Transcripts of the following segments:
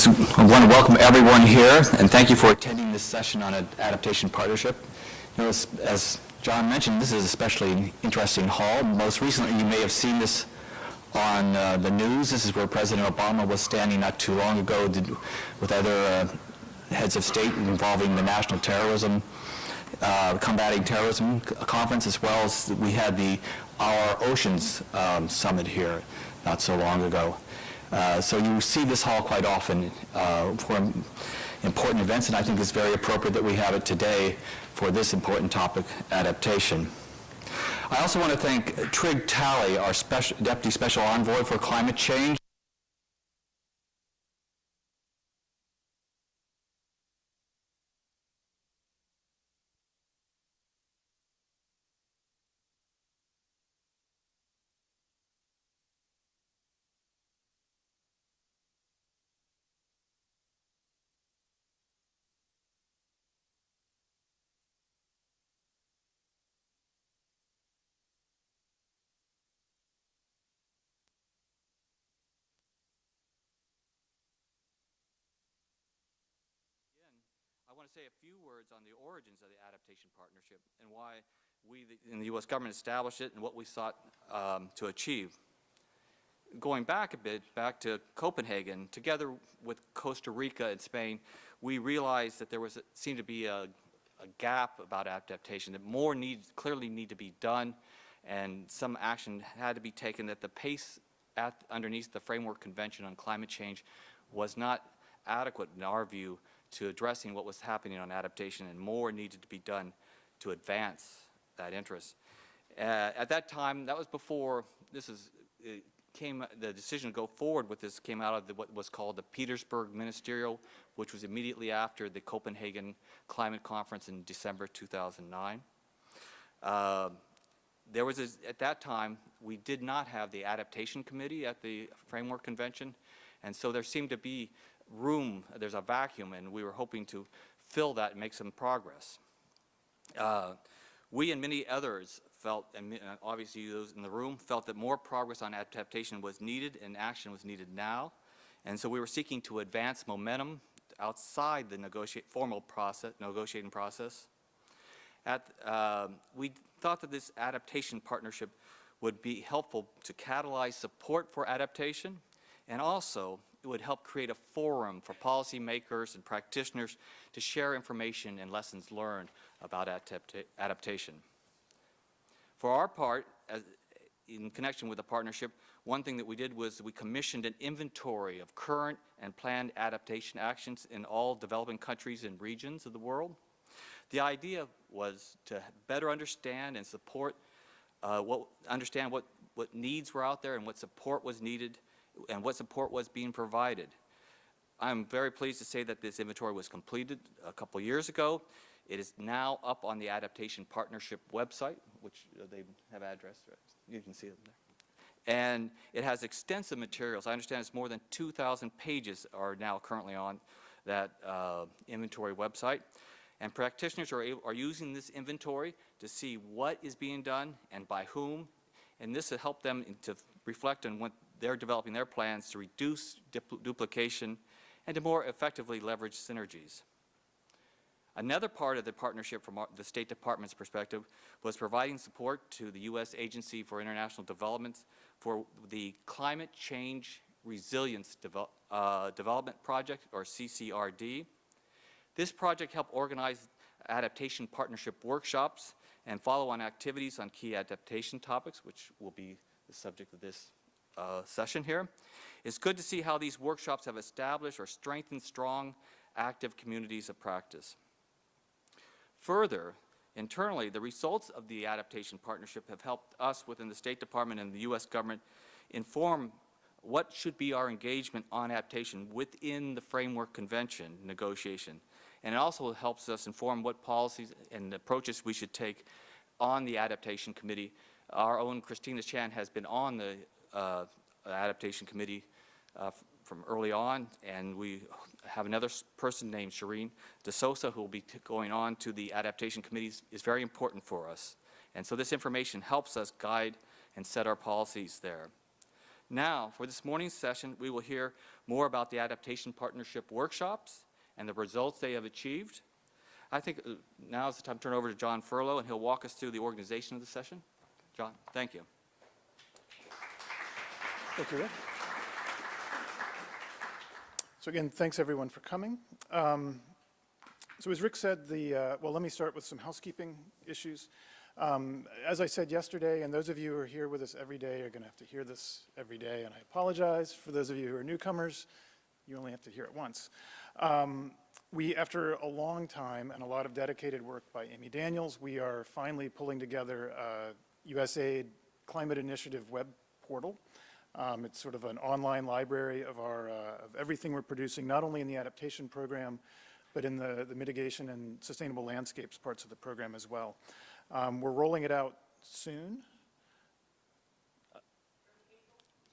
I want to welcome everyone here, and thank you for attending this session on Adaptation Partnership. You know, as John mentioned, this is an especially interesting hall. Most recently, you may have seen this on the news. This is where President Obama was standing not too long ago with other heads of state involving the national terrorism, combating terrorism conference, as well as we had the Our Oceans Summit here not so long ago. So you see this hall quite often for important events, and I think it's very appropriate that we have it today for this important topic, adaptation. I also want to thank Trig Talley, our Deputy Special Envoy for Climate Change. I want to say a few words on the origins of the Adaptation Partnership and why we in the U.S. government established it and what we sought to achieve. Going back a bit, back to Copenhagen, together with Costa Rica and Spain, we realized that there seemed to be a gap about adaptation, that more clearly need to be done, and some action had to be taken, that the pace underneath the Framework Convention on Climate Change was not adequate, in our view, to addressing what was happening on adaptation, and more needed to be done to advance that interest. At that time, that was before the decision to go forward with this came out of what was called the Petersburg Ministerial, which was immediately after the Copenhagen Climate Conference in December 2009. At that time, we did not have the Adaptation Committee at the Framework Convention, and so there seemed to be there's a vacuum, and we were hoping to fill that and make some progress. We and many others felt, and obviously those in the room, felt that more progress on adaptation was needed and action was needed now. And so we were seeking to advance momentum outside the negotiating process. We thought that this adaptation partnership would be helpful to catalyze support for adaptation, and also it would help create a forum for policymakers and practitioners to share information and lessons learned about adaptation. For our part, in connection with the partnership, one thing that we did was we commissioned an inventory of current and planned adaptation actions in all developing countries and regions of the world. The idea was to better understand and support, what needs were out there and what support was needed and what support was being provided. I'm very pleased to say that this inventory was completed a couple years ago. It is now up on the Adaptation Partnership website, which they have addressed. Right? You can see it there. And it has extensive materials. I understand it's more than 2,000 pages are now currently on that inventory website. And practitioners are using this inventory to see what is being done and by whom. And this will help them to reflect on what they're developing their plans to reduce duplication and to more effectively leverage synergies. Another part of the partnership from the State Department's perspective was providing support to the U.S. Agency for International Development for the Climate Change Resilience Development Project, or CCRD. This project helped organize adaptation partnership workshops and follow-on activities on key adaptation topics, which will be the subject of this session here. It's good to see how these workshops have established or strengthened strong, active communities of practice. Further, internally, the results of the Adaptation Partnership have helped us within the State Department and the U.S. government inform what should be our engagement on adaptation within the Framework Convention negotiation. And it also helps us inform what policies and approaches we should take on the Adaptation Committee. Our own Christina Chan has been on the Adaptation Committee from early on, and we have another person named Shireen DeSosa who will be going on to the Adaptation Committees. Is very important for us. And so this information helps us guide and set our policies there. Now, for this morning's session, we will hear more about the Adaptation Partnership workshops and the results they have achieved. I think now is the time to turn over to John Furlow, and he'll walk us through the organization of the session. John, thank you. Thank you, Rick. So again, thanks everyone for coming. So as Rick said, well, let me start with some housekeeping issues. As I said yesterday, and those of you who are here with us every day are going to have to hear this every day, and I apologize. For those of you who are newcomers, you only have to hear it once. After a long time and a lot of dedicated work by Amy Daniels, we are finally pulling together a USAID Climate Initiative web portal. It's sort of an online library of everything we're producing, not only in the adaptation program, but in the mitigation and sustainable landscapes parts of the program as well. We're rolling it out soon,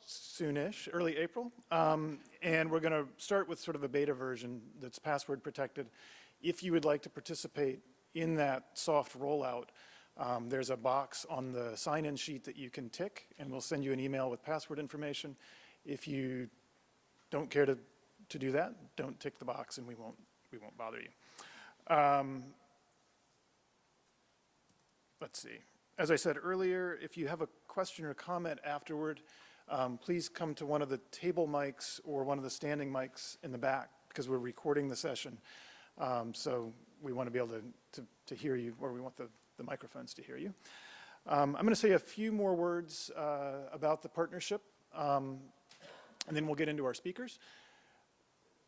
soonish, early April, and we're going to start with sort of a beta version that's password protected. If you would like to participate in that soft rollout, there's a box on the sign-in sheet that you can tick, and we'll send you an email with password information. If you don't care to do that, don't tick the box, and we won't bother you. Let's see. As I said earlier, if you have a question or comment afterward, please come to one of the table mics or one of the standing mics in the back, because we're recording the session. So we want to be able to hear you, or we want the microphones to hear you. I'm going to say a few more words about the partnership, and then we'll get into our speakers.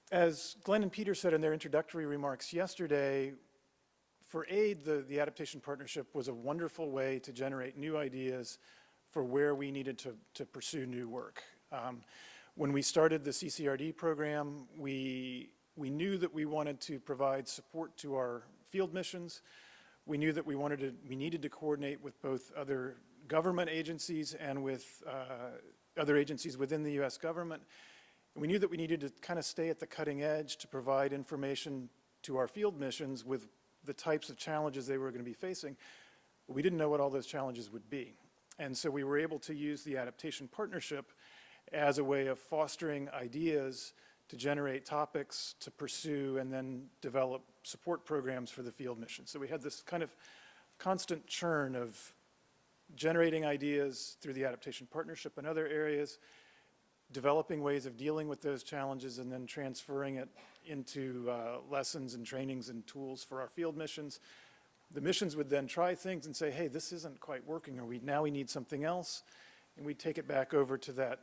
As Glenn and Peter said in their introductory remarks yesterday, for aid, the Adaptation Partnership was a wonderful way to generate new ideas for where we needed to pursue new work. When we started the CCRD program, we knew that we wanted to provide support to our field missions. We knew that we needed to coordinate with both other government agencies and with other agencies within the US government. And we knew that we needed to kind of stay at the cutting edge to provide information to our field missions with the types of challenges they were going to be facing. But we didn't know what all those challenges would be. And so we were able to use the Adaptation Partnership as a way of fostering ideas to generate topics to pursue and then develop support programs for the field mission. So we had this kind of constant churn of generating ideas through the Adaptation Partnership and other areas, developing ways of dealing with those challenges, and then transferring it into lessons and trainings and tools for our field missions. The missions would then try things and say, hey, this isn't quite working, or now we need something else, and we'd take it back over to that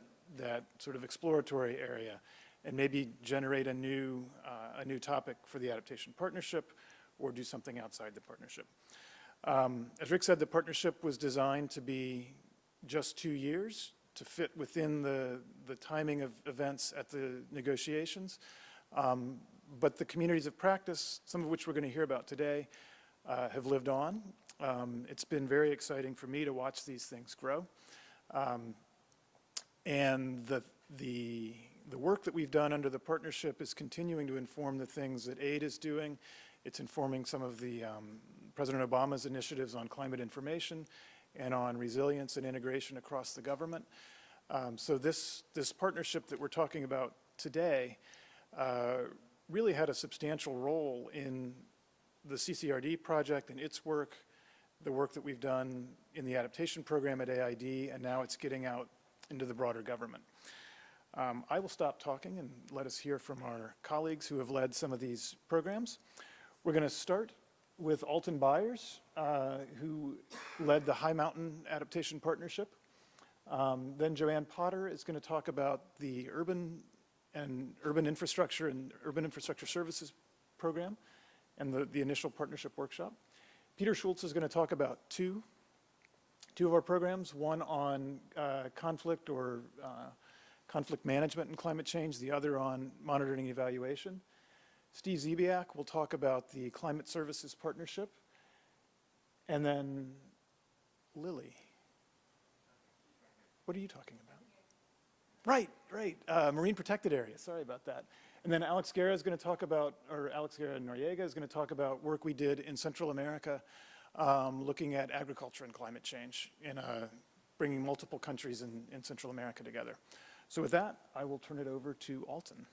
sort of exploratory area and maybe generate a new topic for the Adaptation Partnership or do something outside the partnership. As Rick said, the partnership was designed to be just 2 years to fit within the timing of events at the negotiations. But the communities of practice, some of which we're going to hear about today, have lived on. It's been very exciting for me to watch these things grow. And the work that we've done under the partnership is continuing to inform the things that AID is doing. It's informing some of the President Obama's initiatives on climate information and on resilience and integration across the government. So this partnership that we're talking about today really had a substantial role in the CCRD project and its work, the work that we've done in the adaptation program at AID, and now it's getting out into the broader government. I will stop talking and let us hear from our colleagues who have led some of these programs. We're going to start with Alton Byers, who led the High Mountain Adaptation Partnership. Then Joanne Potter is going to talk about the urban infrastructure and urban infrastructure services program and the initial partnership workshop. Peter Schultz is going to talk about two of our programs, one on conflict management and climate change, the other on monitoring and evaluation. Steve Zebiak will talk about the Climate Services Partnership. And then Lily, what are you talking about? Right, marine protected areas, sorry about that. And then Alex Guerra Noriega is going to talk about work we did in Central America looking at agriculture and climate change in bringing multiple countries in Central America together. So with that, I will turn it over to Alton.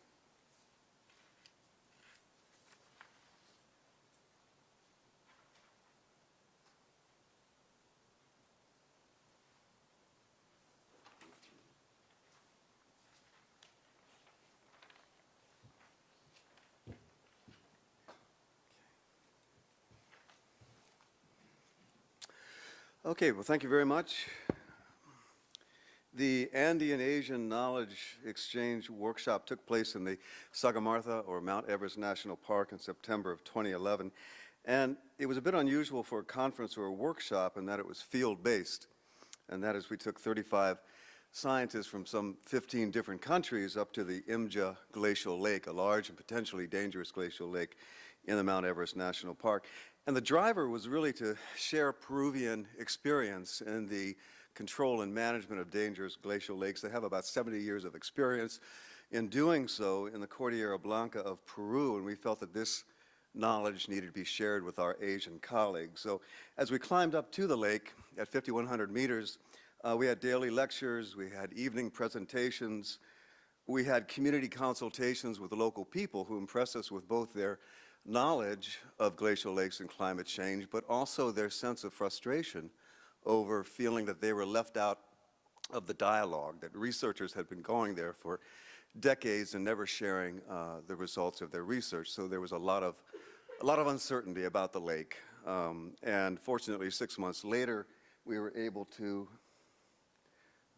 Okay, well, thank you very much. The Andean Asian Knowledge Exchange Workshop took place in the Sagarmatha, or Mount Everest National Park, in September of 2011. And it was a bit unusual for a conference or a workshop in that it was field-based. And that is, we took 35 scientists from some 15 different countries up to the Imja Glacial Lake, a large and potentially dangerous glacial lake in the Mount Everest National Park. And the driver was really to share Peruvian experience in the control and management of dangerous glacial lakes. They have about 70 years of experience in doing so in the Cordillera Blanca of Peru, and we felt that this knowledge needed to be shared with our Asian colleagues. So as we climbed up to the lake at 5,100 meters, we had daily lectures, we had evening presentations, we had community consultations with the local people who impressed us with both their knowledge of glacial lakes and climate change, but also their sense of frustration over feeling that they were left out of the dialogue, that researchers had been going there for decades and never sharing the results of their research. So there was a lot of uncertainty about the lake. And fortunately, 6 months later, we were able to,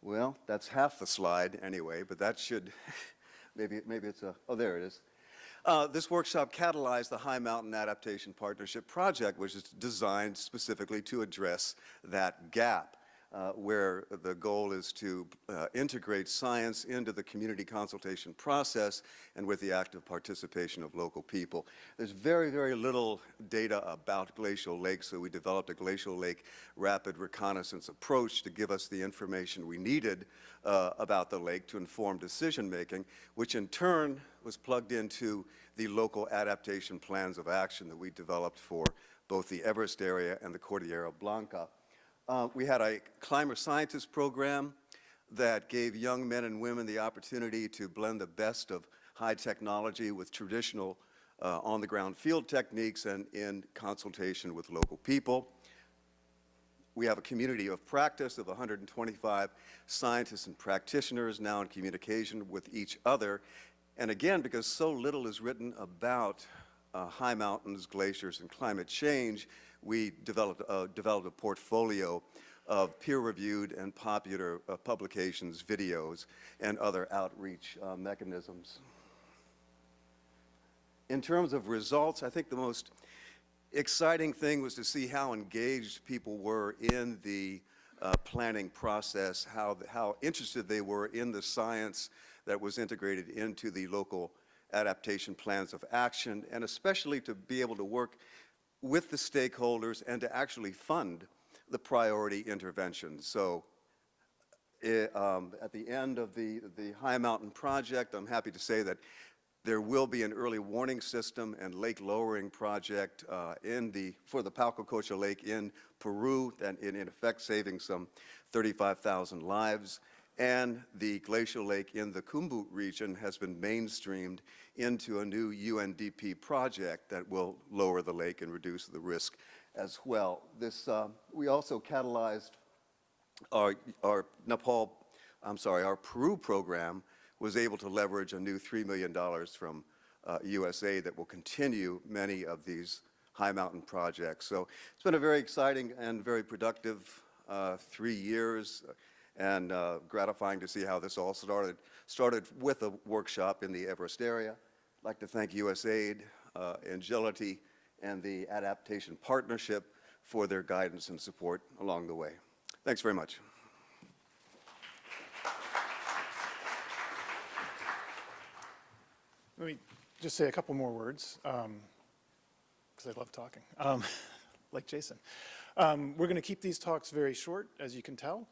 well, that's half the slide anyway, but that should, maybe it's a, oh, there it is. This workshop catalyzed the High Mountain Adaptation Partnership project, which is designed specifically to address that gap, where the goal is to integrate science into the community consultation process and with the active participation of local people. There's very, very little data about glacial lakes, so we developed a glacial lake rapid reconnaissance approach to give us the information we needed about the lake to inform decision making, which in turn was plugged into the local adaptation plans of action that we developed for both the Everest area and the Cordillera Blanca. We had a climber scientist program that gave young men and women the opportunity to blend the best of high technology with traditional on-the-ground field techniques and in consultation with local people. We have a community of practice of 125 scientists and practitioners now in communication with each other. And again, because so little is written about high mountains, glaciers, and climate change, we developed a portfolio of peer-reviewed and popular publications, videos, and other outreach mechanisms. In terms of results, I think the most exciting thing was to see how engaged people were in the planning process, how interested they were in the science that was integrated into the local adaptation plans of action, and especially to be able to work with the stakeholders and to actually fund the priority interventions. So at the end of the High Mountain project, I'm happy to say that there will be an early warning system and lake lowering project for the Palcococha Lake in Peru, and in effect saving some 35,000 lives. And the glacial lake in the Khumbu region has been mainstreamed into a new UNDP project that will lower the lake and reduce the risk as well. We also catalyzed our Peru program was able to leverage a new $3 million from USAID that will continue many of these high mountain projects. So it's been a very exciting and very productive 3 years. And gratifying to see how this all started with a workshop in the Everest area. I'd like to thank USAID, Agility, and the Adaptation Partnership for their guidance and support along the way. Thanks very much. Let me just say a couple more words, because I love talking, like Jason. We're going to keep these talks very short, as you can tell,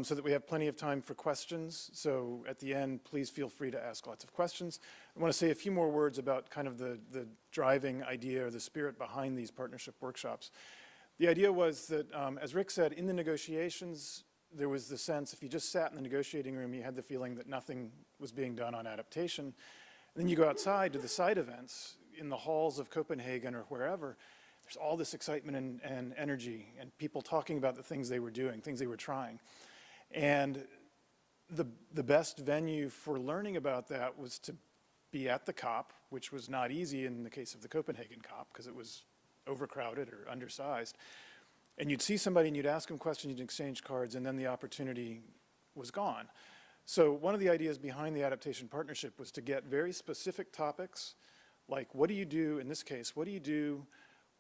so that we have plenty of time for questions. So at the end, please feel free to ask lots of questions. I want to say a few more words about kind of the driving idea or the spirit behind these partnership workshops. The idea was that, as Rick said, in the negotiations, there was the sense, if you just sat in the negotiating room, you had the feeling that nothing was being done on adaptation. And then you go outside to the side events in the halls of Copenhagen or wherever, there's all this excitement and energy and people talking about the things they were doing, things they were trying. And the best venue for learning about that was to be at the COP, which was not easy in the case of the Copenhagen COP because it was overcrowded or undersized. And you'd see somebody and you'd ask them questions, you'd exchange cards, and then the opportunity was gone. So one of the ideas behind the Adaptation Partnership was to get very specific topics, like what do you do, in this case, what do you do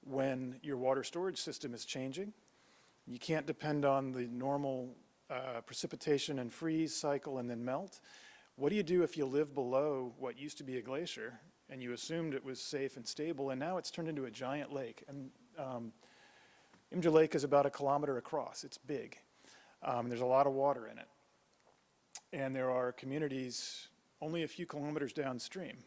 when your water storage system is changing? You can't depend on the normal precipitation and freeze cycle and then melt. What do you do if you live below what used to be a glacier and you assumed it was safe and stable and now it's turned into a giant lake? And Imja Lake is about 1 kilometer across. It's big. There's a lot of water in it. And there are communities only a few kilometers downstream.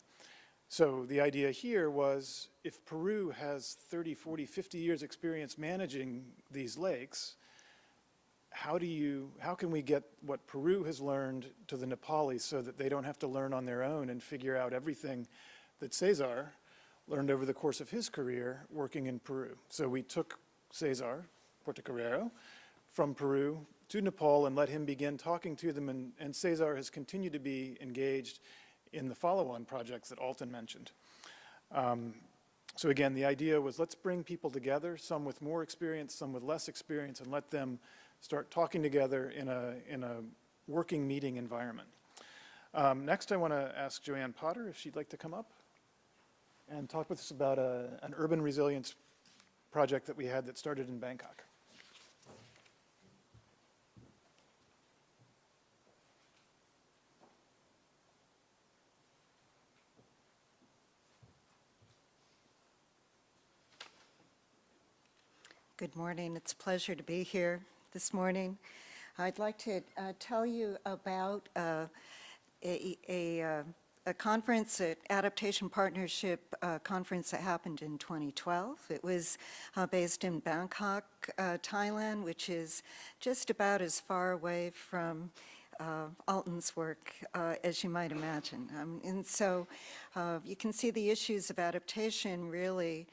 So the idea here was if Peru has 30, 40, 50 years experience managing these lakes, how can we get what Peru has learned to the Nepalis so that they don't have to learn on their own and figure out everything that Cesar learned over the course of his career working in Peru. So we took Cesar Portocarrero from Peru to Nepal and let him begin talking to them, and Cesar has continued to be engaged in the follow-on projects that Alton mentioned. So again, the idea was let's bring people together, some with more experience, some with less experience, and let them start talking together in a working meeting environment. Next, I want to ask Joanne Potter if she'd like to come up and talk with us about an urban resilience project that we had that started in Bangkok. Good morning. It's a pleasure to be here this morning. I'd like to tell you about a conference, an Adaptation Partnership conference that happened in 2012. It was based in Bangkok, Thailand, which is just about as far away from Alton's work as you might imagine. And so you can see the issues of adaptation really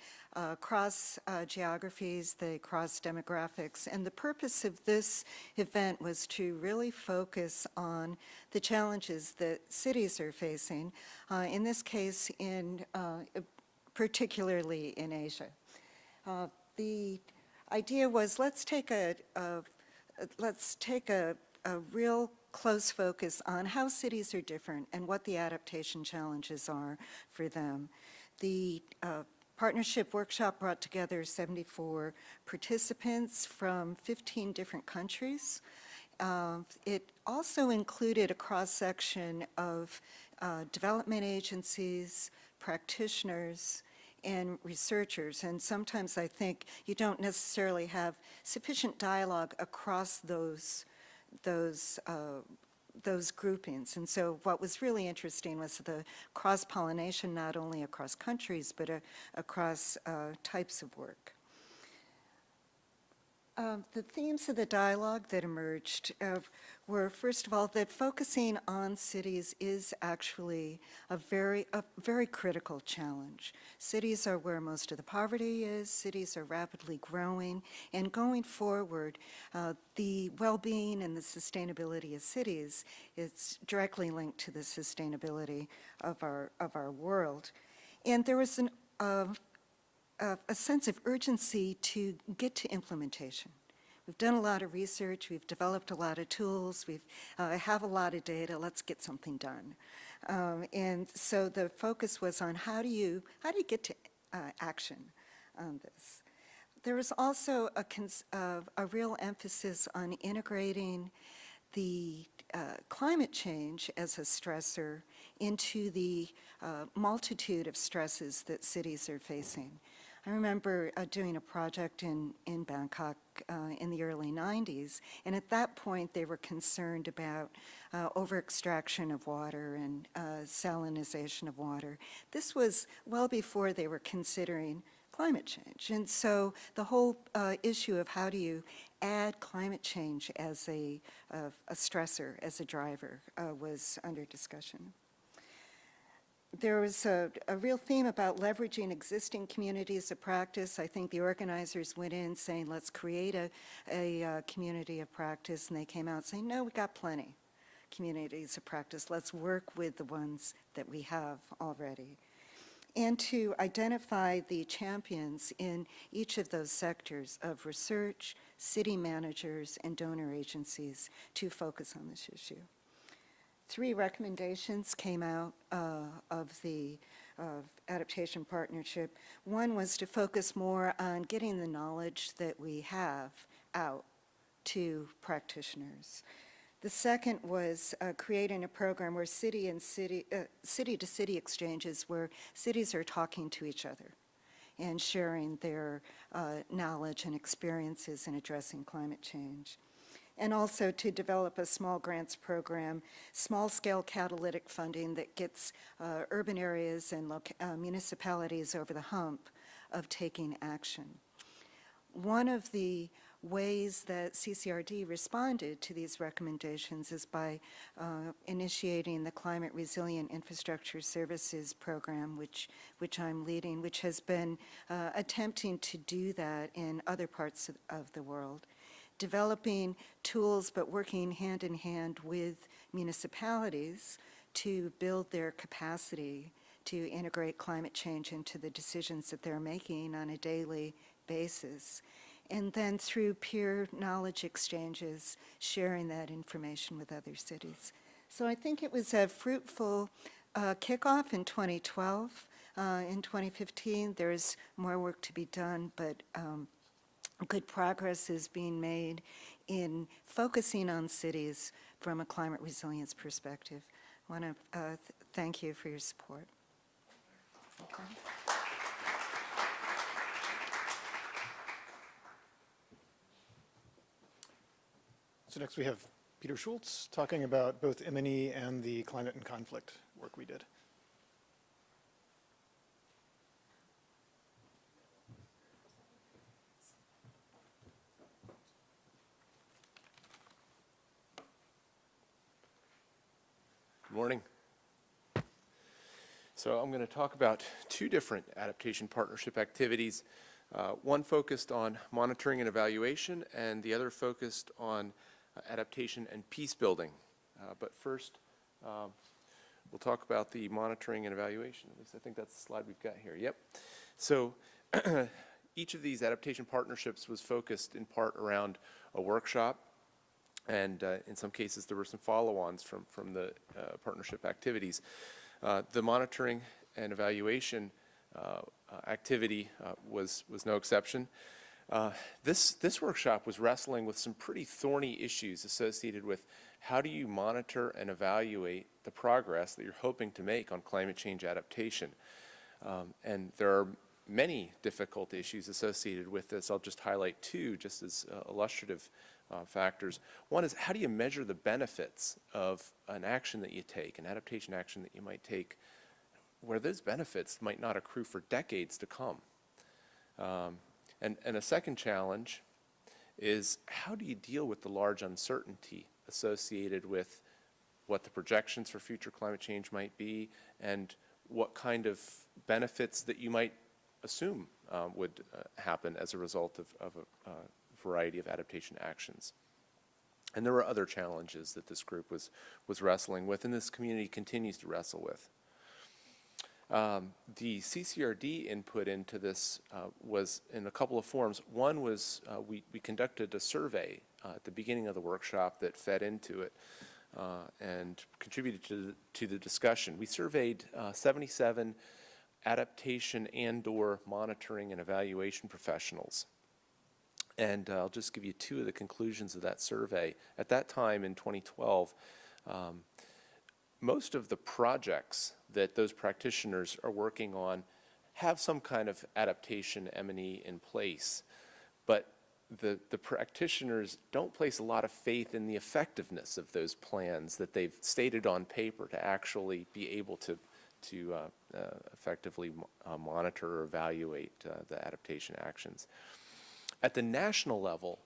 cross geographies, they cross demographics, and the purpose of this event was to really focus on the challenges that cities are facing, in this case particularly in Asia. The idea was let's take a real close focus on how cities are different and what the adaptation challenges are for them. The partnership workshop brought together 74 participants from 15 different countries. It also included a cross-section of development agencies, practitioners, and researchers. And sometimes I think you don't necessarily have sufficient dialogue across those groupings. And so what was really interesting was the cross-pollination, not only across countries, but across types of work. The themes of the dialogue that emerged were, first of all, that focusing on cities is actually a very critical challenge. Cities are where most of the poverty is, cities are rapidly growing, and going forward, the well-being and the sustainability of cities is directly linked to the sustainability of our world. And there was a sense of urgency to get to implementation. We've done a lot of research, we've developed a lot of tools, we have a lot of data, let's get something done. And so the focus was on how do you get to action on this. There was also a real emphasis on integrating the climate change as a stressor into the multitude of stresses that cities are facing. I remember doing a project in Bangkok in the early 90s, and at that point they were concerned about over-extraction of water and salinization of water. This was well before they were considering climate change. And so the whole issue of how do you add climate change as a stressor, as a driver, was under discussion. There was a real theme about leveraging existing communities of practice. I think the organizers went in saying, let's create a community of practice, and they came out saying, no, we got plenty communities of practice. Let's work with the ones that we have already. And to identify the champions in each of those sectors of research, city managers, and donor agencies to focus on this issue. 3 recommendations came out of the Adaptation Partnership. One was to focus more on getting the knowledge that we have out to practitioners. The second was creating a program where city-to-city exchanges, where cities are talking to each other and sharing their knowledge and experiences in addressing climate change. And also to develop a small grants program, small-scale catalytic funding that gets urban areas and municipalities over the hump of taking action. One of the ways that CCRD responded to these recommendations is by initiating the Climate Resilient Infrastructure Services Program, which I'm leading, which has been attempting to do that in other parts of the world. Developing tools, but working hand in hand with municipalities to build their capacity to integrate climate change into the decisions that they're making on a daily basis. And then through peer knowledge exchanges, sharing that information with other cities. So I think it was a fruitful kickoff in 2012. In 2015, there's more work to be done, but good progress is being made in focusing on cities from a climate resilience perspective. I want to thank you for your support. Okay. So next we have Peter Schultz talking about both M&E and the climate and conflict work we did. Good morning. So I'm going to talk about 2 different adaptation partnership activities. One focused on monitoring and evaluation, and the other focused on adaptation and peace building. But first, we'll talk about the monitoring and evaluation. At least I think that's the slide we've got here. Yep. So each of these adaptation partnerships was focused in part around a workshop, and in some cases there were some follow-ons from the partnership activities. The monitoring and evaluation activity was no exception. This workshop was wrestling with some pretty thorny issues associated with how do you monitor and evaluate the progress that you're hoping to make on climate change adaptation. And there are many difficult issues associated with this. I'll just highlight 2 just as illustrative factors. One is, how do you measure the benefits of an action that you take, an adaptation action that you might take, where those benefits might not accrue for decades to come? And a second challenge is, how do you deal with the large uncertainty associated with what the projections for future climate change might be, and what kind of benefits that you might assume would happen as a result of a variety of adaptation actions. And there were other challenges that this group was wrestling with, and this community continues to wrestle with. The CCRD input into this was in a couple of forms. One was we conducted a survey at the beginning of the workshop that fed into it and contributed to the discussion. We surveyed 77 adaptation and/or monitoring and evaluation professionals. And I'll just give you 2 of the conclusions of that survey. At that time in 2012, most of the projects that those practitioners are working on have some kind of adaptation M&E in place, but the practitioners don't place a lot of faith in the effectiveness of those plans that they've stated on paper to actually be able to effectively monitor or evaluate the adaptation actions. At the national level,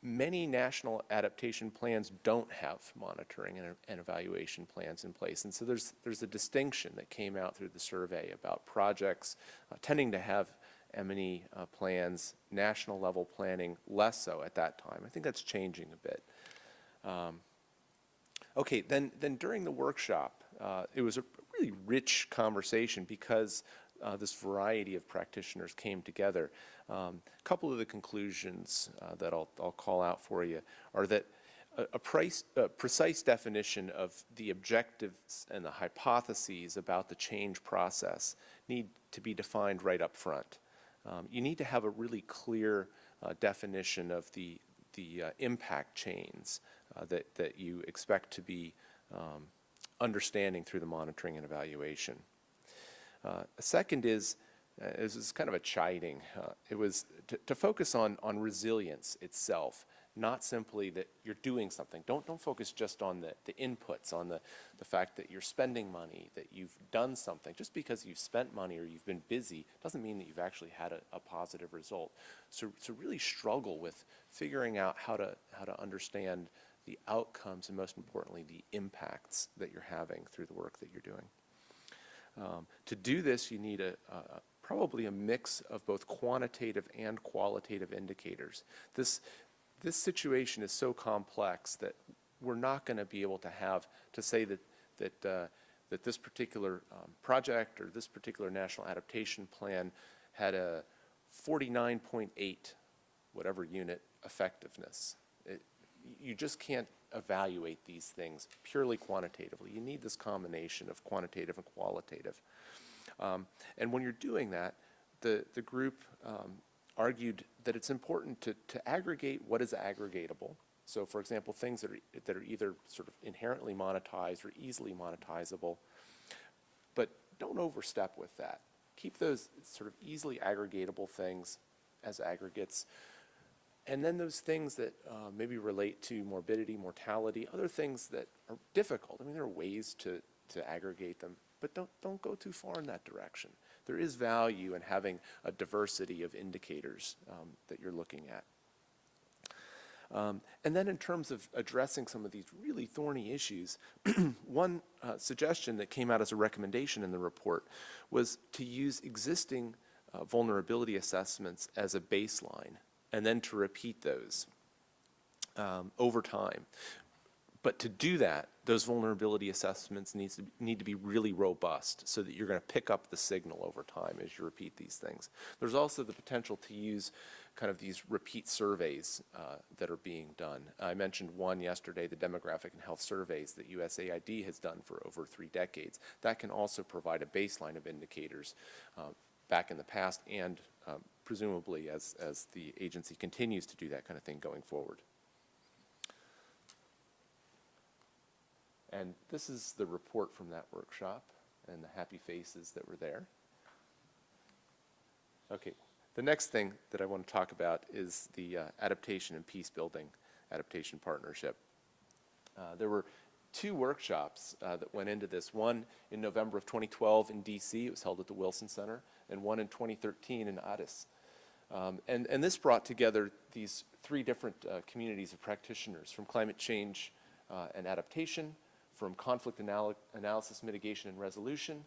Many national adaptation plans don't have monitoring and evaluation plans in place. And so there's a distinction that came out through the survey about projects tending to have M&E plans, national level planning, less so at that time. I think that's changing a bit. Okay, then during the workshop, it was a really rich conversation because this variety of practitioners came together. A couple of the conclusions that I'll call out for you are that a precise definition of the objectives and the hypotheses about the change process need to be defined right up front. You need to have a really clear definition of the impact chains that you expect to be understanding through the monitoring and evaluation. A second is, this is kind of a chiding. It was to focus on resilience itself, not simply that you're doing something. Don't focus just on the inputs, on the fact that you're spending money, that you've done something. Just because you've spent money or you've been busy doesn't mean that you've actually had a positive result. So really struggle with figuring out how to understand the outcomes and, most importantly, the impacts that you're having through the work that you're doing. To do this, you need probably a mix of both quantitative and qualitative indicators. This situation is so complex that we're not going to be able to say that this particular project or this particular national adaptation plan had a 49.8 whatever unit effectiveness. You just can't evaluate these things purely quantitatively. You need this combination of quantitative and qualitative. And when you're doing that, the group argued that it's important to aggregate what is aggregatable. So, for example, things that are either sort of inherently monetized or easily monetizable, but don't overstep with that. Keep those sort of easily aggregatable things as aggregates. And then those things that maybe relate to morbidity, mortality, other things that are difficult. I mean, there are ways to aggregate them, but don't go too far in that direction. There is value in having a diversity of indicators that you're looking at. And then in terms of addressing some of these really thorny issues, one suggestion that came out as a recommendation in the report was to use existing vulnerability assessments as a baseline and then to repeat those over time. But to do that, those vulnerability assessments need to be really robust so that you're going to pick up the signal over time as you repeat these things. There's also the potential to use kind of these repeat surveys that are being done. I mentioned one yesterday, the demographic and health surveys that USAID has done for over 3 decades. That can also provide a baseline of indicators back in the past and presumably as the agency continues to do that kind of thing going forward. And this is the report from that workshop and the happy faces that were there. Okay, the next thing that I want to talk about is the Adaptation and Peacebuilding Adaptation Partnership. There were 2 workshops that went into this, one in November of 2012 in DC, it was held at the Wilson Center, and one in 2013 in Addis. And this brought together these 3 different communities of practitioners from climate change and adaptation, from conflict analysis, mitigation, and resolution,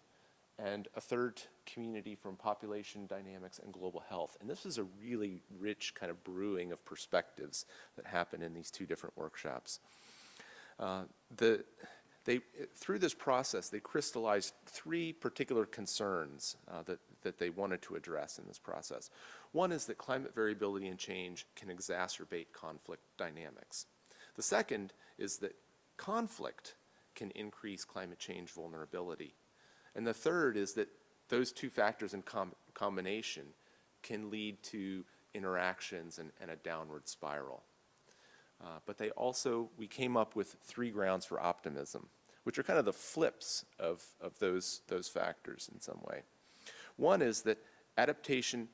and a 3rd community from population dynamics and global health. And this is a really rich kind of brewing of perspectives that happened in these 2 different workshops. Through this process, they crystallized 3 particular concerns that they wanted to address in this process. One is that climate variability and change can exacerbate conflict dynamics. The second is that conflict can increase climate change vulnerability. And the third is that those 2 factors in combination can lead to interactions and a downward spiral. But we came up with 3 grounds for optimism, which are kind of the flips of those factors in some way. One is that adaptation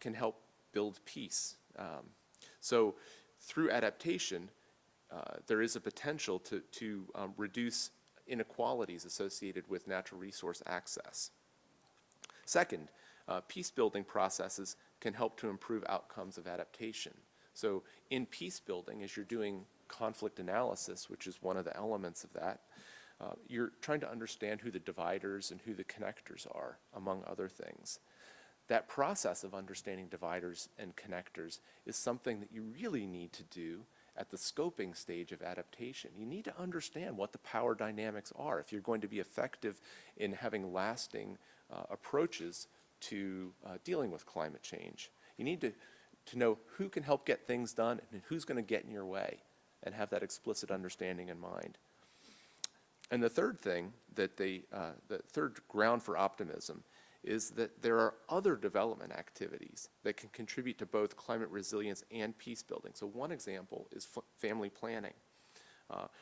can help build peace. So through adaptation, there is a potential to reduce inequalities associated with natural resource access. Second, peace-building processes can help to improve outcomes of adaptation. So in peace building, as you're doing conflict analysis, which is one of the elements of that, you're trying to understand who the dividers and who the connectors are, among other things. That process of understanding dividers and connectors is something that you really need to do at the scoping stage of adaptation. You need to understand what the power dynamics are if you're going to be effective in having lasting approaches to dealing with climate change. You need to know who can help get things done and who's going to get in your way, and have that explicit understanding in mind. And the third thing that the third ground for optimism is that there are other development activities that can contribute to both climate resilience and peace building. So one example is family planning,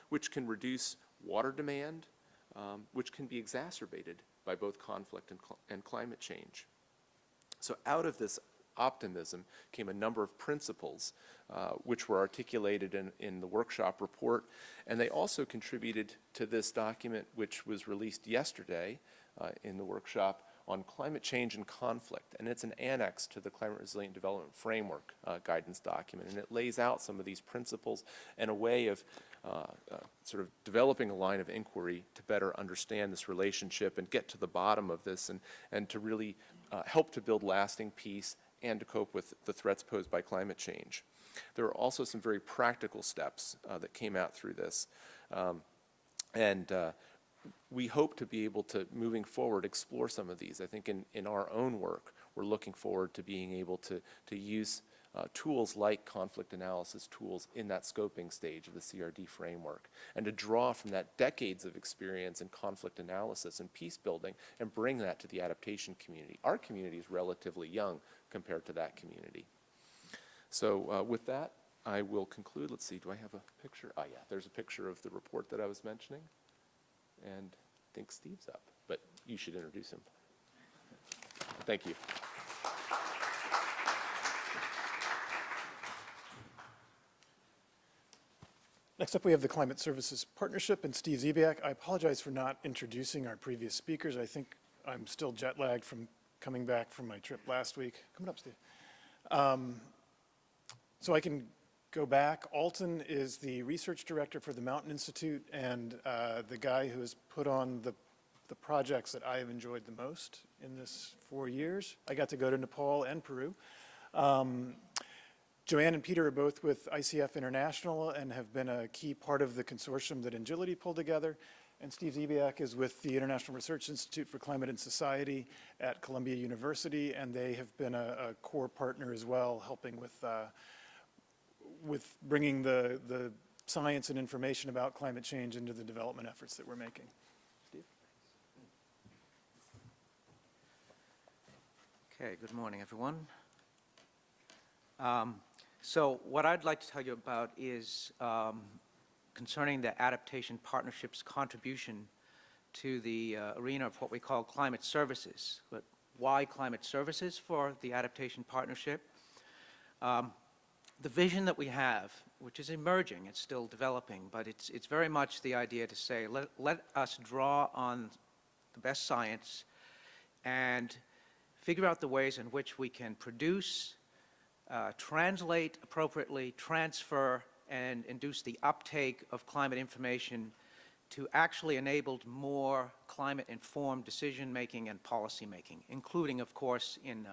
which can reduce water demand, which can be exacerbated by both conflict and climate change. So out of this optimism came a number of principles which were articulated in the workshop report, and they also contributed to this document which was released yesterday in the workshop on climate change and conflict, and it's an annex to the Climate Resilient Development Framework guidance document, and it lays out some of these principles and a way of sort of developing a line of inquiry to better understand this relationship and get to the bottom of this, and to really help to build lasting peace and to cope with the threats posed by climate change. There are also some very practical steps that came out through this. We hope to be able to, moving forward, explore some of these. I think in our own work, we're looking forward to being able to use tools like conflict analysis tools in that scoping stage of the CRD framework, and to draw from that decades of experience in conflict analysis and peace building and bring that to the adaptation community. Our community is relatively young compared to that community. So with that, I will conclude. Let's see, do I have a picture? Ah, yeah, there's a picture of the report that I was mentioning. And I think Steve's up, but you should introduce him. Thank you. Next up, we have the Climate Services Partnership and Steve Ziebiak. I apologize for not introducing our previous speakers. I think I'm still jet lagged from coming back from my trip last week. Coming up, Steve. So I can go back. Alton is the research director for the Mountain Institute, and the guy who has put on the projects that I have enjoyed the most in this 4 years. I got to go to Nepal and Peru. Joanne and Peter are both with ICF International and have been a key part of the consortium that Agility pulled together. And Steve Ziebiak is with the International Research Institute for Climate and Society at Columbia University, and they have been a core partner as well, helping with bringing the science and information about climate change into the development efforts that we're making. Steve? Okay, good morning, everyone. So what I'd like to tell you about is concerning the Adaptation Partnership's contribution to the arena of what we call climate services. But why climate services for the Adaptation Partnership? The vision that we have, which is emerging, it's still developing, but it's very much the idea to say, let us draw on the best science and figure out the ways in which we can produce, translate appropriately, transfer, and induce the uptake of climate information to actually enable more climate-informed decision-making and policy-making, including, of course, in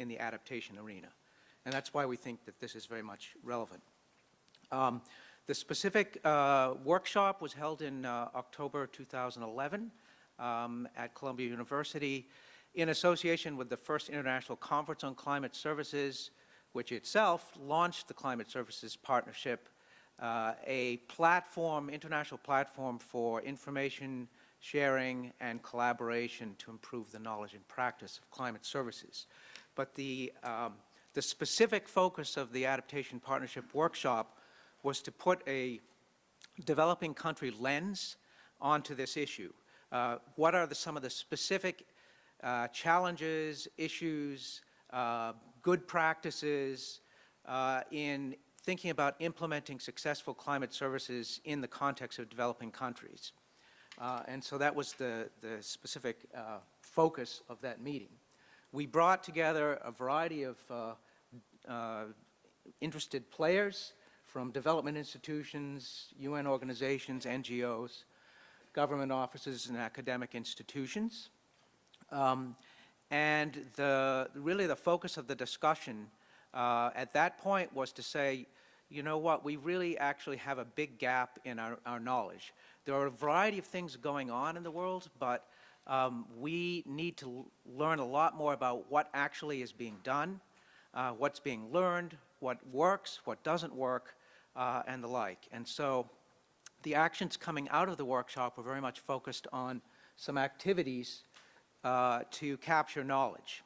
the adaptation arena. And that's why we think that this is very much relevant. The specific workshop was held in October 2011 at Columbia University in association with the first International Conference on Climate Services, which itself launched the Climate Services Partnership, a platform, international platform for information sharing and collaboration to improve the knowledge and practice of climate services. But the specific focus of the Adaptation Partnership workshop was to put a developing country lens onto this issue. What are some of the specific challenges, issues, good practices in thinking about implementing successful climate services in the context of developing countries? And so that was the specific focus of that meeting. We brought together a variety of interested players from development institutions, UN organizations, NGOs, government offices, and academic institutions. And really the focus of the discussion at that point was to say, you know what, we really actually have a big gap in our knowledge. There are a variety of things going on in the world, but we need to learn a lot more about what actually is being done, what's being learned, what works, what doesn't work, and the like. And so the actions coming out of the workshop were very much focused on some activities to capture knowledge.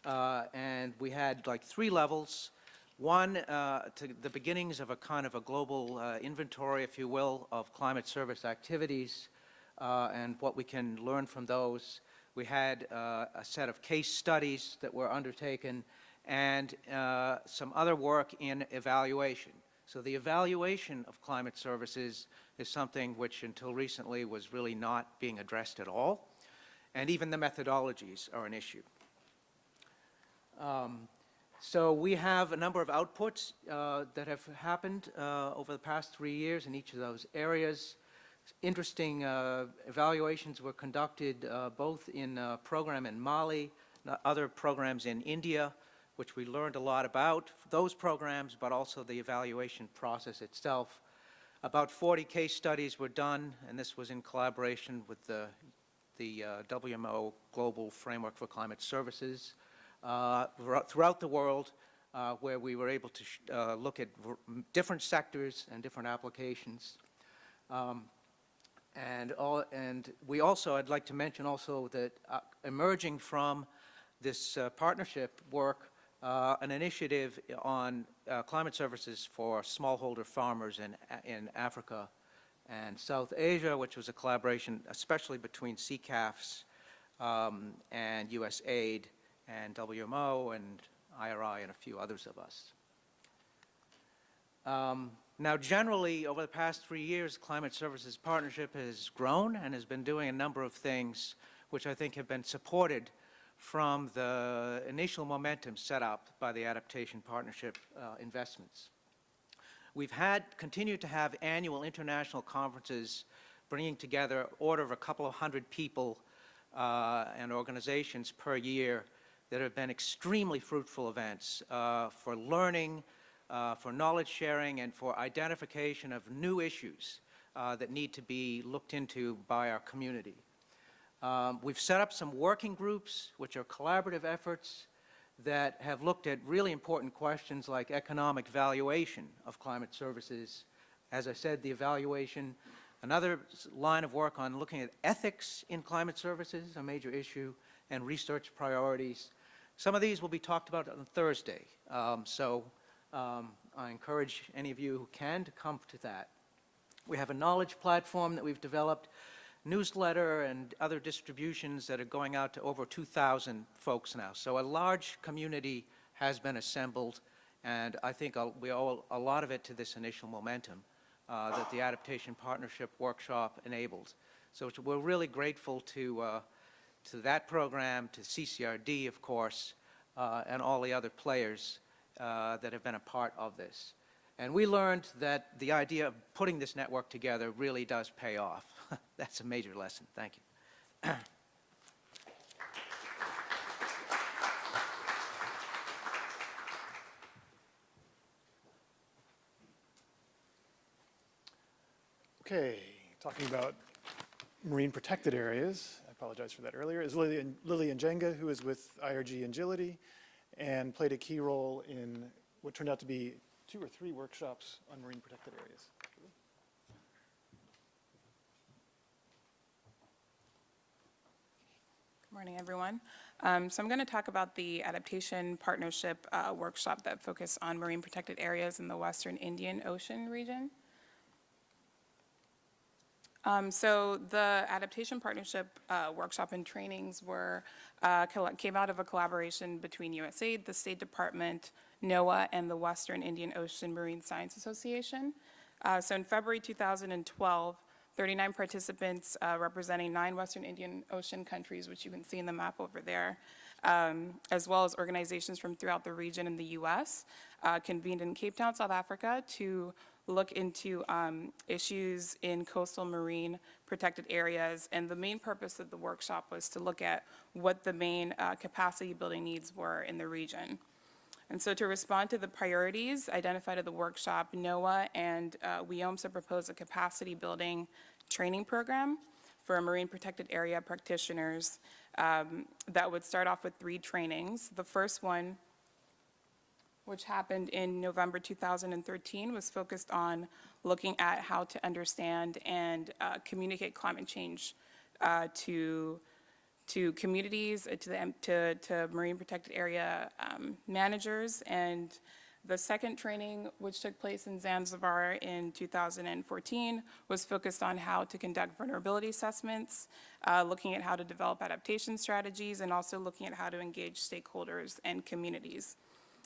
And we had like 3 levels. One, to the beginnings of a kind of a global inventory, if you will, of climate service activities and what we can learn from those. We had a set of case studies that were undertaken and some other work in evaluation. So the evaluation of climate services is something which until recently was really not being addressed at all. And even the methodologies are an issue. So we have a number of outputs that have happened over the past 3 years in each of those areas. Interesting evaluations were conducted both in a program in Mali, other programs in India, which we learned a lot about those programs, but also the evaluation process itself. About 40 case studies were done, and this was in collaboration with the WMO Global Framework for Climate Services throughout the world, where we were able to look at different sectors and different applications. And we also, I'd like to mention also that emerging from this partnership work, an initiative on climate services for smallholder farmers in Africa and South Asia, which was a collaboration especially between CCAFs and USAID and WMO and IRI and a few others of us. Now, generally, over the past 3 years, Climate Services Partnership has grown and has been doing a number of things which I think have been supported from the initial momentum set up by the Adaptation Partnership investments. We've continued to have annual international conferences bringing together order of a couple of hundred people and organizations per year that have been extremely fruitful events for learning, for knowledge sharing, and for identification of new issues that need to be looked into by our community. We've set up some working groups, which are collaborative efforts that have looked at really important questions like economic valuation of climate services. As I said, the evaluation. Another line of work on looking at ethics in climate services, a major issue, and research priorities. Some of these will be talked about on Thursday, I encourage any of you who can to come to that. We have a knowledge platform that we've developed, newsletter and other distributions that are going out to over 2,000 folks now. So a large community has been assembled, and I think we owe a lot of it to this initial momentum that the Adaptation Partnership Workshop enabled. So we're really grateful to that program, to CCRD, of course, and all the other players that have been a part of this. And we learned that the idea of putting this network together really does pay off. That's a major lesson. Thank you. Okay, talking about marine protected areas, I apologize for that earlier, is Lillian Jenga, who is with IRG Agility and played a key role in what turned out to be 2 or 3 workshops on marine protected areas. Good morning, everyone. So I'm going to talk about the Adaptation Partnership workshop that focused on marine protected areas in the Western Indian Ocean region. So the Adaptation Partnership workshop and trainings came out of a collaboration between USAID, the State Department, NOAA, and the Western Indian Ocean Marine Science Association. So in February 2012, 39 participants representing 9 Western Indian Ocean countries, which you can see in the map over there, as well as organizations from throughout the region in the U.S., convened in Cape Town, South Africa, to look into issues in coastal marine protected areas. And the main purpose of the workshop was to look at what the main capacity building needs were in the region. And so to respond to the priorities identified at the workshop, NOAA and WIOMSA proposed a capacity building training program for marine protected area practitioners that would start off with 3 trainings. The first one, which happened in November 2013, was focused on looking at how to understand and communicate climate change to communities, to marine protected area managers. And the second training, which took place in Zanzibar in 2014, was focused on how to conduct vulnerability assessments, looking at how to develop adaptation strategies, and also looking at how to engage stakeholders and communities.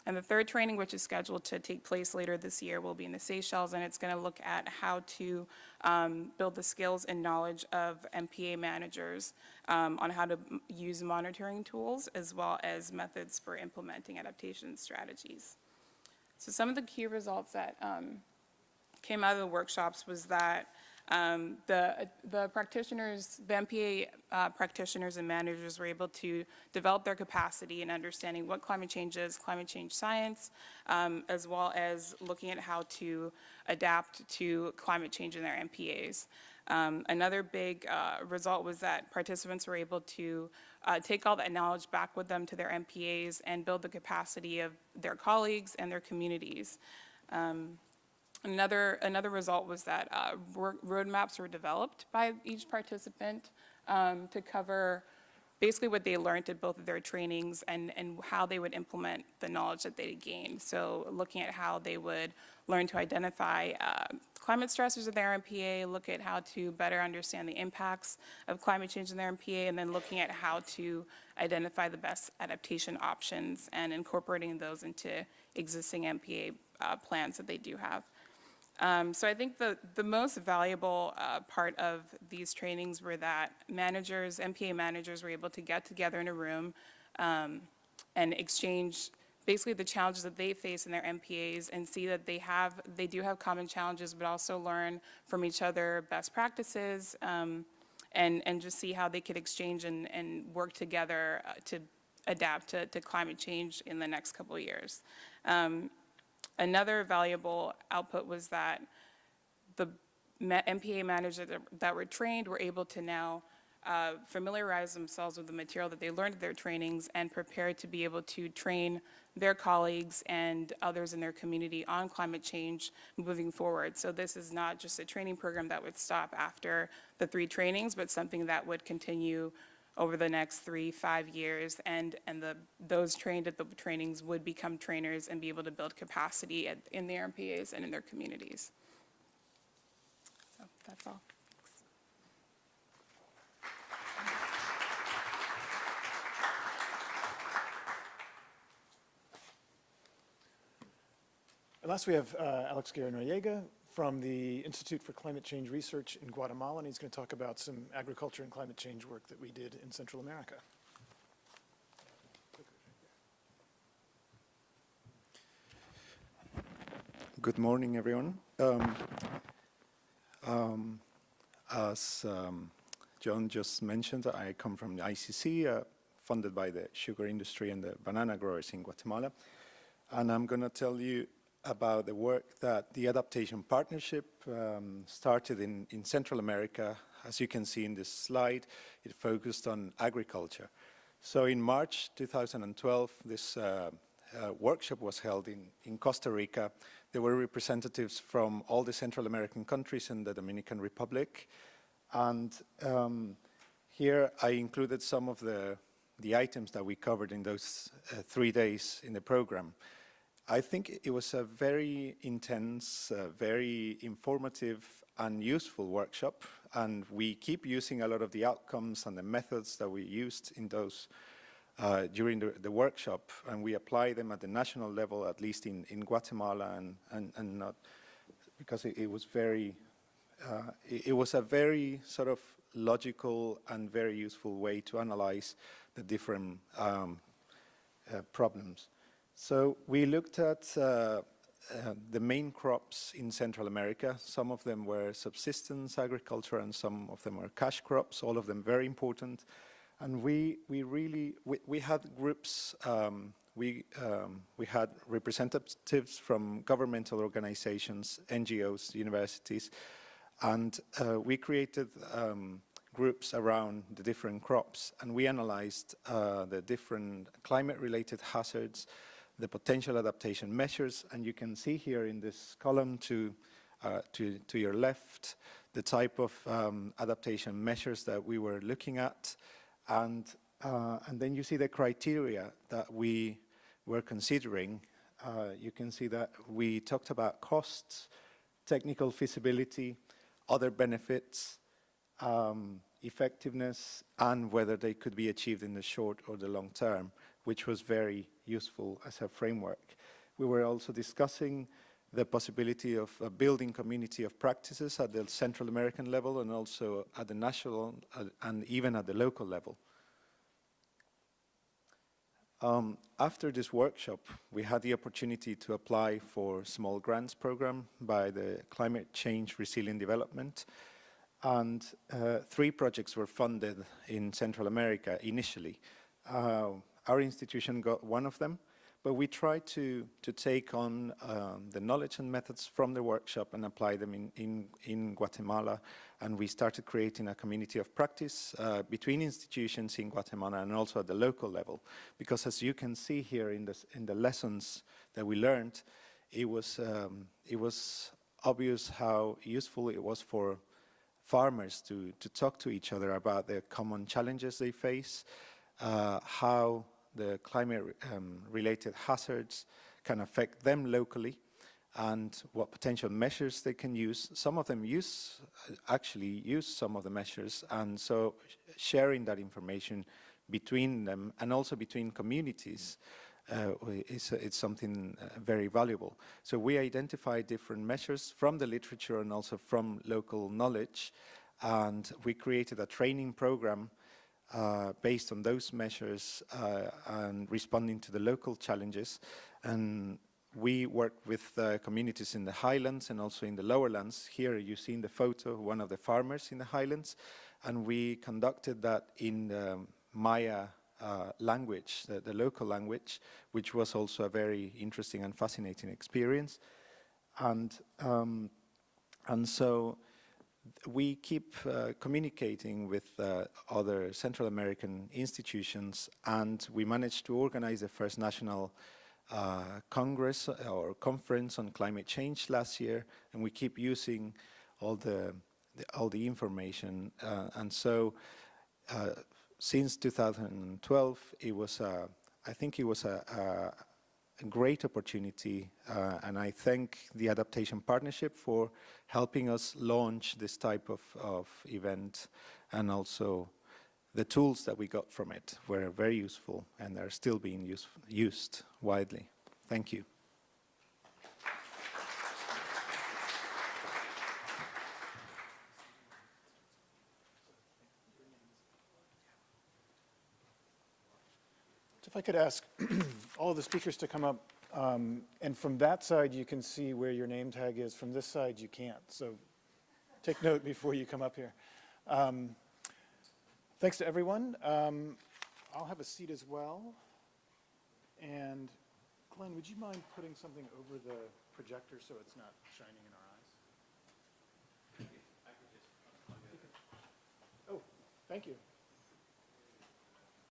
And the third training, which is scheduled to take place later this year, will be in the Seychelles, and it's going to look at how to build the skills and knowledge of MPA managers on how to use monitoring tools as well as methods for implementing adaptation strategies. So some of the key results that came out of the workshops was that the practitioners, the MPA practitioners and managers were able to develop their capacity in understanding what climate change is, climate change science, as well as looking at how to adapt to climate change in their MPAs. Another big result was that participants were able to take all that knowledge back with them to their MPAs and build the capacity of their colleagues and their communities. Another result was that roadmaps were developed by each participant to cover basically what they learned at both of their trainings and how they would implement the knowledge that they gained. So looking at how they would learn to identify climate stressors of their MPA, look at how to better understand the impacts of climate change in their MPA, and then looking at how to identify the best adaptation options and incorporating those into existing MPA plans that they do have. So I think the most valuable part of these trainings were that managers, MPA managers, were able to get together in a room and exchange basically the challenges that they face in their MPAs and see that they do have common challenges, but also learn from each other best practices and just see how they could exchange and work together to adapt to climate change in the next couple of years. Another valuable output was that the MPA managers that were trained were able to now familiarize themselves with the material that they learned at their trainings and prepare to be able to train their colleagues and others in their community on climate change moving forward. So this is not just a training program that would stop after the 3 trainings, but something that would continue over the next 3-5 years, and those trained at the trainings would become trainers and be able to build capacity in their MPAs and in their communities. So that's all. And last we have Alex Guerra-Noriega from the Institute for Climate Change Research in Guatemala, and he's going to talk about some agriculture and climate change work that we did in Central America. Good morning, everyone. As John just mentioned, I come from the ICC, funded by the sugar industry and the banana growers in Guatemala. And I'm going to tell you about the work that the Adaptation Partnership started in Central America. As you can see in this slide, it focused on agriculture. So in March 2012, this workshop was held in Costa Rica. There were representatives from all the Central American countries and the Dominican Republic. And here I included some of the items that we covered in those 3 days in the program. I think it was a very intense, very informative and useful workshop, and we keep using a lot of the outcomes and the methods that we used in those during the workshop, and we apply them at the national level, at least in Guatemala, and not because it was very it was a very sort of logical and very useful way to analyze the different problems. So we looked at the main crops in Central America. Some of them were subsistence agriculture and some of them were cash crops, all of them very important. And we had groups, we had representatives from governmental organizations, NGOs, universities, and we created groups around the different crops, and we analyzed the different climate-related hazards, the potential adaptation measures, and you can see here in this column to your left the type of adaptation measures that we were looking at, and then you see the criteria that we were considering. You can see that we talked about costs, technical feasibility, other benefits, effectiveness, and whether they could be achieved in the short or the long term, which was very useful as a framework. We were also discussing the possibility of a building community of practices at the Central American level and also at the national and even at the local level. After this workshop, we had the opportunity to apply for a small grants program by the Climate Change Resilient Development, and 3 projects were funded in Central America initially. Our institution got one of them, but we tried to take on the knowledge and methods from the workshop and apply them in Guatemala, and we started creating a community of practice between institutions in Guatemala and also at the local level. Because as you can see here in the lessons that we learned, it was obvious how useful it was for farmers to talk to each other about the common challenges they face, how the climate-related hazards can affect them locally, and what potential measures they can use. Some of them actually use some of the measures, and so sharing that information between them and also between communities it's something very valuable. So we identified different measures from the literature and also from local knowledge, and we created a training program based on those measures and responding to the local challenges. And we worked with communities in the highlands and also in the lowlands. Here you see in the photo one of the farmers in the highlands, and we conducted that in the Maya language, the local language, which was also a very interesting and fascinating experience. And so we keep communicating with other Central American institutions, and we managed to organize the first national Congress or conference on climate change last year, and we keep using all the information. And so since 2012, I think it was a great opportunity, and I thank the Adaptation Partnership for helping us launch this type of event, and also the tools that we got from it were very useful and are still being used widely. Thank you. If I could ask all of the speakers to come up, and from that side you can see where your name tag is. From this side you can't, so take note before you come up here. Thanks to everyone. I'll have a seat as well. And Glenn, would you mind putting something over the projector so it's not shining in our eyes? Oh, thank you.